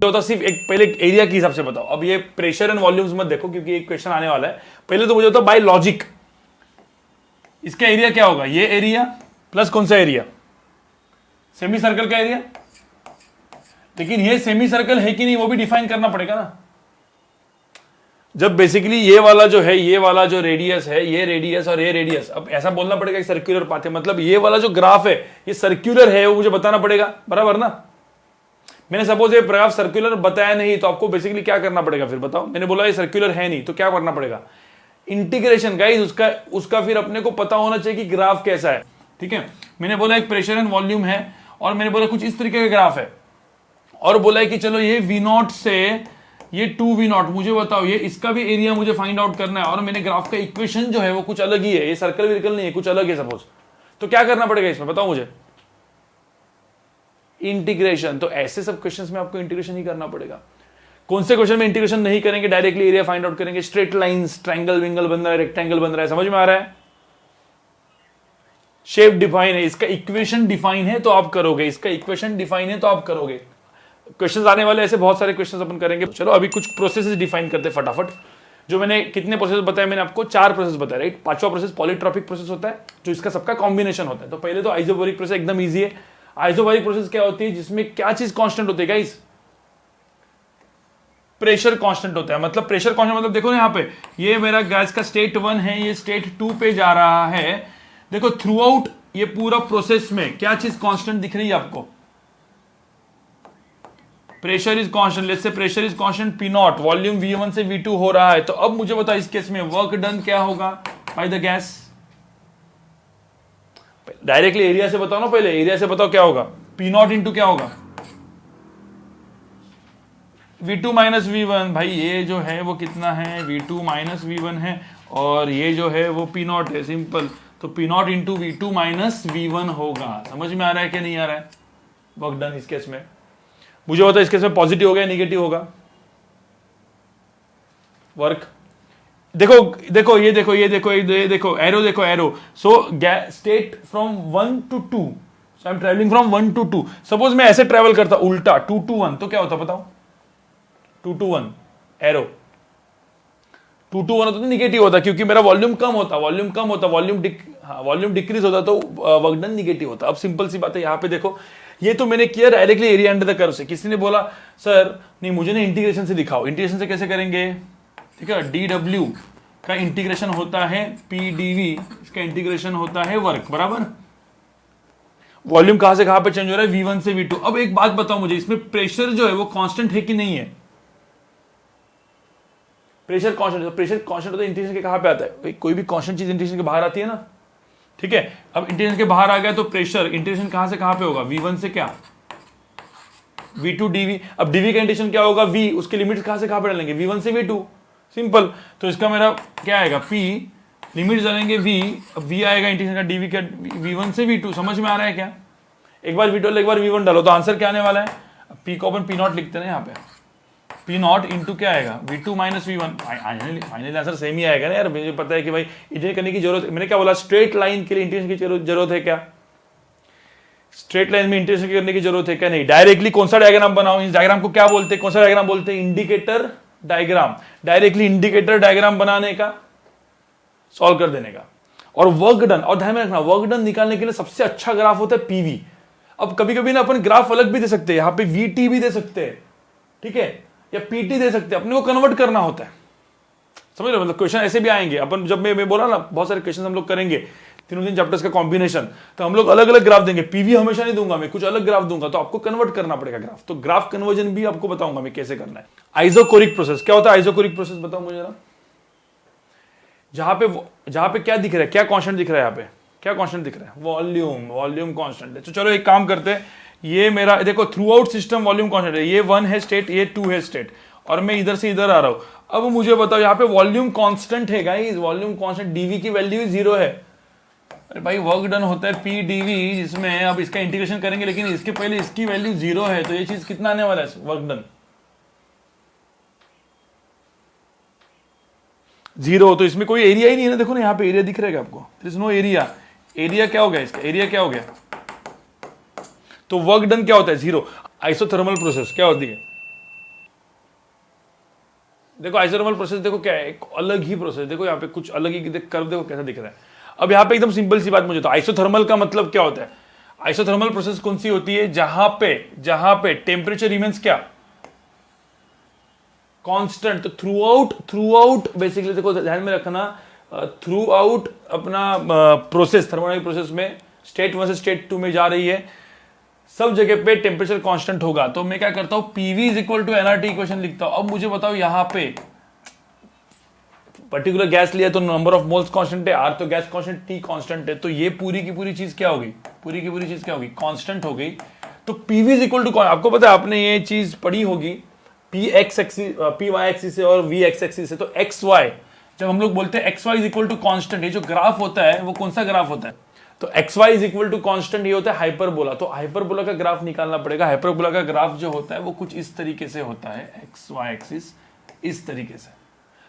होता सिर्फ एक पहले एरिया के हिसाब से बताओ। अब ये प्रेशर एंड वॉल्यूम्स मत देखो क्योंकि एक क्वेश्चन आने वाला है। पहले तो मुझे होता बाय लॉजिक इसका एरिया क्या होगा, ये एरिया प्लस कौन सा एरिया, सेमी सर्कल का एरिया। लेकिन ये सेमी सर्कल है कि नहीं वो भी डिफाइन करना पड़ेगा ना। जब बेसिकली ये वाला जो है, ये वाला जो रेडियस है, ये रेडियस और ये रेडियस, अब ऐसा बोलना पड़ेगा कि सर्कुलर पाथ है, मतलब ये वाला जो ग्राफ है ये सर्कुलर है, वो मुझे बताना पड़ेगा, बराबर ना। मैंने सपोज ये ग्राफ सर्कुलर बताया नहीं तो आपको बेसिकली क्या करना पड़ेगा फिर बताओ। मैंने बोला ये सर्कुलर है नहीं तो क्या करना पड़ेगा, इंटीग्रेशन गाइस, उसका फिर अपने को पता होना चाहिए कि ग्राफ कैसा है। ठीक है, मैंने बोला एक प्रेशर एंड वॉल्यूम है और मैंने बोला कुछ इस तरीके का ग्राफ है और बोला है कि चलो ये V0 से ये 2V0, मुझे बताओ ये इसका भी एरिया मुझे फाइंड आउट करना है और मैंने ग्राफ का इक्वेशन जो है वो कुछ अलग ही है, ये सर्कल विर्कल नहीं है, कुछ अलग है सपोज। तो क्या करना पड़ेगा इसमें बताओ मुझे, इंटीग्रेशन। तो ऐसे सब क्वेश्चंस में आपको इंटीग्रेशन ही करना पड़ेगा। कौन से क्वेश्चन में इंटीग्रेशन नहीं करेंगे, डायरेक्टली एरिया फाइंड आउट करेंगे। स्ट्रेट लाइंस, ट्रायंगल विंगल बन रहा है, रेक्टेंगल बन रहा है, समझ में आ रहा है। शेप डिफाइन है, इसका इक्वेशन डिफाइन है तो आप करोगे, इसका इक्वेशन डिफाइन है तो आप करोगे। क्वेश्चंस आने वाले ऐसे बहुत सारे क्वेश्चंस अपन करेंगे। चलो अभी कुछ प्रोसेसेस डिफाइन करते हैं फटाफट। जो मैंने कितने प्रोसेस बताए, मैंने आपको 4 प्रोसेस बताया, राइट। 5वां प्रोसेस पॉलीट्रॉपिक प्रोसेस होता है जो इसका सबका कॉम्बिनेशन होता है। तो पहले तो आइसोबैरिक प्रोसेस एकदम ईजी है। आइसोबैरिक प्रोसेस क्या होती है, जिसमें क्या चीज कांस्टेंट होती है गाइस, प्रेशर कांस्टेंट होता है। मतलब प्रेशर कांस्टेंट मतलब देखो ना यहाँ पे, ये मेरा गैस का स्टेट 1 है, ये स्टेट 2 पे जा रहा है। देखो थ्रू आउट ये पूरा प्रोसेस में क्या चीज कांस्टेंट दिख रही है आपको, pressure is constant. Let's say pressure is constant P0, volume V1 से V2 हो रहा है। तो अब मुझे बताओ इस केस में वर्क डन क्या होगा by the gas. Directly area से बताओ ना, पहले एरिया से बताओ क्या होगा, P0 इंटू क्या होगा, V2 माइनस V1। भाई ये जो है वो कितना है, V2 माइनस V1 है और ये जो है वो P0 है, सिंपल। तो P0 into V2 minus V1 होगा। समझ में आ रहा है कि नहीं आ रहा है, वर्क डन इस केस में। मुझे बताओ इस केस में पॉजिटिव होगा या निगेटिव होगा वर्क। देखो देखो ये देखो ये देखो ये देखो एरो, देखो arrow. So state from 1 to 2, so I am travelling from 1 to 2। Suppose मैं ऐसे ट्रेवल करता उल्टा 2 to 1, तो क्या होता बताओ, 2 to 1 एरो, 2 to 1 होता तो निगेटिव होता क्योंकि मेरा वॉल्यूम कम होता, वॉल्यूम कम होता, वॉल्यूम डिक्रीज होता तो वर्क डन निगेटिव होता। अब सिंपल सी बात है, यहाँ पे देखो ये तो मैंने किया directly area under the curve से। किसी ने बोला सर नहीं मुझे ना इंटीग्रेशन से दिखाओ, इंटीग्रेशन से कैसे करेंगे, ठीक है। dw का इंटीग्रेशन होता है pdv, इसका इंटीग्रेशन होता है वर्क, बराबर। वॉल्यूम कहां से कहां पे चेंज हो रहा है, V1 से V2। अब एक बात बताओ मुझे, इसमें प्रेशर जो है वो कांस्टेंट है कि नहीं है, प्रेशर कांस्टेंट। तो प्रेशर कांस्टेंट होता है इंटीग्रेशन के कहां पे आता है, कोई भी कांस्टेंट चीज इंटीग्रेशन के बाहर आती है ना, ठीक है। अब इंटीग्रेशन के बाहर आ गया तो प्रेशर इंटीग्रेशन कहां से कहां पे होगा, V1 से क्या V2 dv। अब dv का इंटीग्रेशन क्या होगा, v, उसके लिमिट्स कहां से कहां पे डालेंगे, V1 से V2, सिंपल। तो इसका मेरा क्या आएगा, p, लिमिट्स डालेंगे v, अब v आएगा इंटीग्रेशन का dv का V1 से V2। समझ में आ रहा है क्या, एक बार V2 एक बार V1 डालो तो आंसर क्या आने वाला है। p को अपन P0 लिखते हैं यहाँ पे, P0 इंटू क्या आएगा, V2 minus V1। Finally answer same ही आएगा ना यार। मुझे पता है कि भाई इंटीग्रेट करने की जरूरत, मैंने क्या बोला, स्ट्रेट लाइन के लिए इंटीग्रेशन की जरूरत है क्या, स्ट्रेट लाइन में इंटीग्रेशन करने की जरूरत है क्या, नहीं। डायरेक्टली कौन सा डायग्राम बनाओ, इस डायग्राम को क्या बोलते हैं, कौन सा डायग्राम बोलते हैं, indicator diagram. Directly indicator diagram बनाने का, सॉल्व कर देने का और वर्क डन। और ध्यान में रखना, वर्क डन निकालने के लिए सबसे अच्छा ग्राफ होता है PV। अब कभी कभी ना अपन ग्राफ अलग भी दे सकते हैं, यहाँ पे VT भी दे सकते हैं, ठीक है, या PT दे सकते हैं, अपने को कन्वर्ट करना होता है, समझ रहे हो। मतलब क्वेश्चन ऐसे भी आएंगे अपन, जब मैं बोला ना बहुत सारे क्वेश्चन हम लोग करेंगे, तीनों तीन चैप्टर्स का कॉम्बिनेशन, तो हम लोग अलग अलग ग्राफ देंगे। PV हमेशा नहीं दूंगा मैं, कुछ अलग ग्राफ दूंगा, तो आपको कन्वर्ट करना पड़ेगा ग्राफ। तो ग्राफ कन्वर्जन भी आपको बताऊंगा मैं कैसे करना है। आइसोकोरिक प्रोसेस क्या होता है, आइसोकोरिक प्रोसेस बताओ मुझे जरा। जहां पे क्या दिख रहा है, क्या कांस्टेंट दिख रहा है, यहाँ पे क्या कांस्टेंट दिख रहा है, वॉल्यूम कांस्टेंट है। तो चलो एक काम करते हैं, ये मेरा देखो through out system volume constant है, ये 1 है स्टेट, ये 2 है स्टेट, और मैं इधर से इधर आ रहा हूं। अब मुझे बताओ यहाँ पे वॉल्यूम कांस्टेंट है गाइस, वॉल्यूम कांस्टेंट, dv की वैल्यू 0 है। अरे भाई वर्क डन होता है Pdv, जिसमें अब इसका इंटीग्रेशन करेंगे, लेकिन इसके पहले इसकी वैल्यू 0 है, तो ये चीज कितना आने वाला है, वर्क डन 0। तो इसमें कोई एरिया ही नहीं है ना, देखो ना यहाँ पे एरिया दिख रहा है आपको, there is no area. Area क्या हो गया इसका, एरिया क्या हो गया, तो वर्क डन क्या होता है 0। आइसोथर्मल प्रोसेस क्या होती है, देखो आइसोथर्मल प्रोसेस देखो क्या है, एक अलग ही प्रोसेस, देखो यहाँ पे कुछ अलग ही कर्व देखो कैसा दिख रहा है। अब यहाँ पे एकदम सिंपल सी बात मुझे तो, आइसोथर्मल का मतलब क्या होता है? आइसोथर्मल प्रोसेस कौन सी होती है? जहां पे टेम्परेचर रिमेंस क्या, कांस्टेंट। तो थ्रू आउट बेसिकली देखो ध्यान में रखना, थ्रू आउट अपना प्रोसेस, थर्मोडायनामिक प्रोसेस में स्टेट 1 से स्टेट 2 में जा रही है, सब जगह पे टेम्परेचर कांस्टेंट होगा। तो मैं क्या करता हूं, PV is equal to nRT equation लिखता हूं। अब मुझे बताओ यहां पे पर्टिकुलर गैस लिया तो नंबर ऑफ मोल्स कांस्टेंट है, आर तो गैस कांस्टेंट, टी कांस्टेंट है, तो ये पूरी की पूरी चीज क्या होगी, पूरी की पूरी चीज क्या होगी, कांस्टेंट हो गई। तो पीवी इज इक्वल टू, आपको पता है आपने ये चीज पढ़ी होगी, P X axis, P Y axis से और वी एक्स एक्सिस से। तो एक्स वाई, जब हम लोग बोलते हैं X Y is equal to constant, ये जो ग्राफ होता है वो कौन सा ग्राफ होता है? तो X Y is equal to constant, ये होता है हाइपरबोला। तो हाइपरबोला का ग्राफ निकालना पड़ेगा। हाइपरबोला का ग्राफ जो होता है वो कुछ इस तरीके से होता है, एक्स वाई एक्सिस इस तरीके से।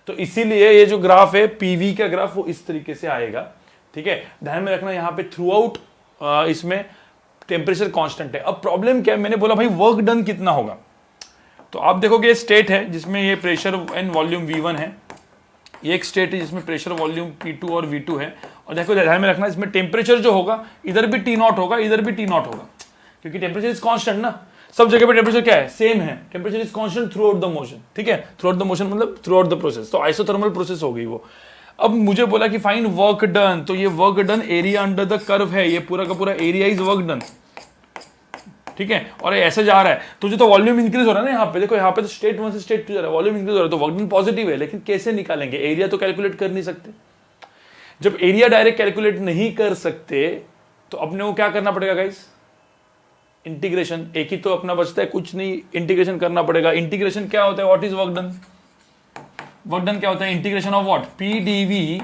तो इसीलिए ये जो ग्राफ है पीवी का ग्राफ वो इस तरीके से आएगा, ठीक है। ध्यान में रखना यहाँ पे थ्रू आउट इसमें टेम्परेचर कांस्टेंट है। अब प्रॉब्लम क्या है, मैंने बोला भाई वर्क डन कितना होगा, तो आप देखोगे ये स्टेट है जिसमें ये प्रेशर एंड वॉल्यूम V1 है, ये एक स्टेट है जिसमें प्रेशर वॉल्यूम P2 और V2 है। और देखो ध्यान में रखना इसमें टेम्परेचर जो होगा इधर भी T0 होगा, इधर भी T0 होगा, क्योंकि टेम्परेचर इज कांस्टेंट ना, सब जगह पे टेम्परेचर क्या है, सेम है, temperature is constant through out the motion, ठीक है। थ्रू आउट द मोशन मतलब थ्रू आउट द प्रोसेस, तो आइसोथर्मल प्रोसेस हो गई वो। अब मुझे बोला कि फाइंड वर्क डन, तो ये work done area under the curve है, ये पूरा का पूरा एरिया इज वर्क डन, ठीक है। और ऐसे जा रहा है तो जो तो वॉल्यूम इंक्रीज हो रहा है ना, यहाँ पे देखो, यहाँ पे तो स्टेट 1 से स्टेट 2 जा रहा है, वॉल्यूम इंक्रीज हो रहा है, तो वर्क डन पॉजिटिव है। लेकिन कैसे निकालेंगे, एरिया तो कैलकुलेट कर नहीं सकते। जब एरिया डायरेक्ट कैलकुलेट नहीं कर सकते तो अपने को क्या करना पड़ेगा गाइस, इंटीग्रेशन। एक ही तो अपना बचता है, कुछ नहीं, इंटीग्रेशन करना पड़ेगा। इंटीग्रेशन क्या होता है, what is work done? Work done क्या होता है, integration of what, P dV,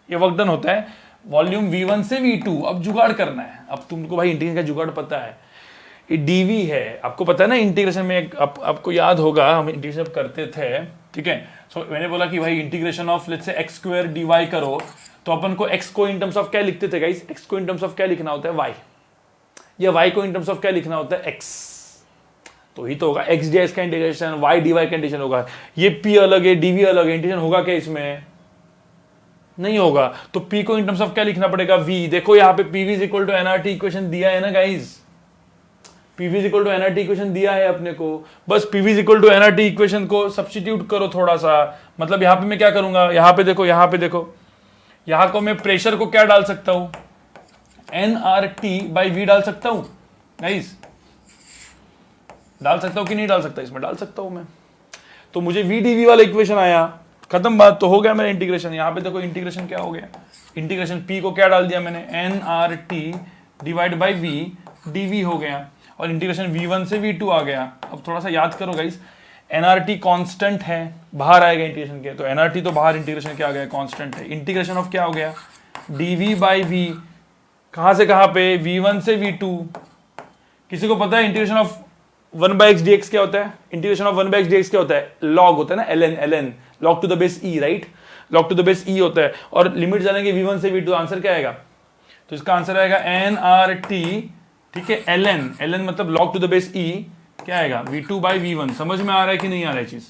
ये वर्क डन होता है वॉल्यूम V1 से V2। अब जुगाड़ करना है, अब तुमको भाई इंटीग्रेशन का जुगाड़ पता है, ये डीवी है, आपको पता है ना इंटीग्रेशन में, आपको याद होगा हम इंटीग्रेशन करते थे, ठीक है। सो मैंने बोला कि भाई integration of let's say x square dy करो, तो अपन को x को इन टर्म्स ऑफ क्या लिखते थे गाइस, x को इन टर्म्स ऑफ क्या लिखना होता है, y, या y को इन टर्म्स ऑफ क्या लिखना होता है, x। तो ही तो होगा x ds का इंटीग्रेशन, y dy का इंटीग्रेशन होगा। ये p अलग है, dv अलग है, इंटीग्रेशन होगा क्या इसमें, नहीं होगा। तो p को इन टर्म्स ऑफ क्या लिखना पड़ेगा, v। देखो यहाँ पे pv is equal to nRT equation दिया है ना guys, PV is equal to nRT equation दिया है अपने को, बस PV is equal to nRT equation को सब्स्टिट्यूट करो थोड़ा सा। मतलब यहाँ पे मैं क्या करूंगा, यहाँ पे देखो, यहाँ पे देखो, यहाँ को मैं प्रेशर को क्या डाल सकता हूं, nRT/V डाल सकता हूं गाइस, डाल सकता हूं कि नहीं डाल सकता, इसमें डाल सकता हूं मैं। तो मुझे VdV वाला इक्वेशन आया, खत्म बात, तो हो गया मेरा इंटीग्रेशन। यहाँ पे देखो इंटीग्रेशन क्या हो गया, इंटीग्रेशन P को क्या डाल दिया मैंने, nRT/V dV हो गया, और इंटीग्रेशन V1 से V2 आ गया। अब थोड़ा सा याद करो गाइस, nRT कांस्टेंट है, बाहर आएगा इंटीग्रेशन के, तो nRT तो बाहर इंटीग्रेशन क्या आ गया, कांस्टेंट है। इंटीग्रेशन ऑफ क्या हो गया, dV/V, कहां से कहां पे, V1 से V2। किसी को पता है इंटीग्रेशन ऑफ 1/x dx क्या होता है, इंटीग्रेशन ऑफ 1/x dx क्या होता है, लॉग होता है ना, ln log to the base e, right, log to the base e होता है। और लिमिट जानेंगे V1 से V2, आंसर क्या आएगा, तो इसका आंसर आएगा nRT, ठीक है, ln मतलब log to the base e क्या आएगा, V2/V1। समझ में आ रहा है कि नहीं आ रहा है चीज,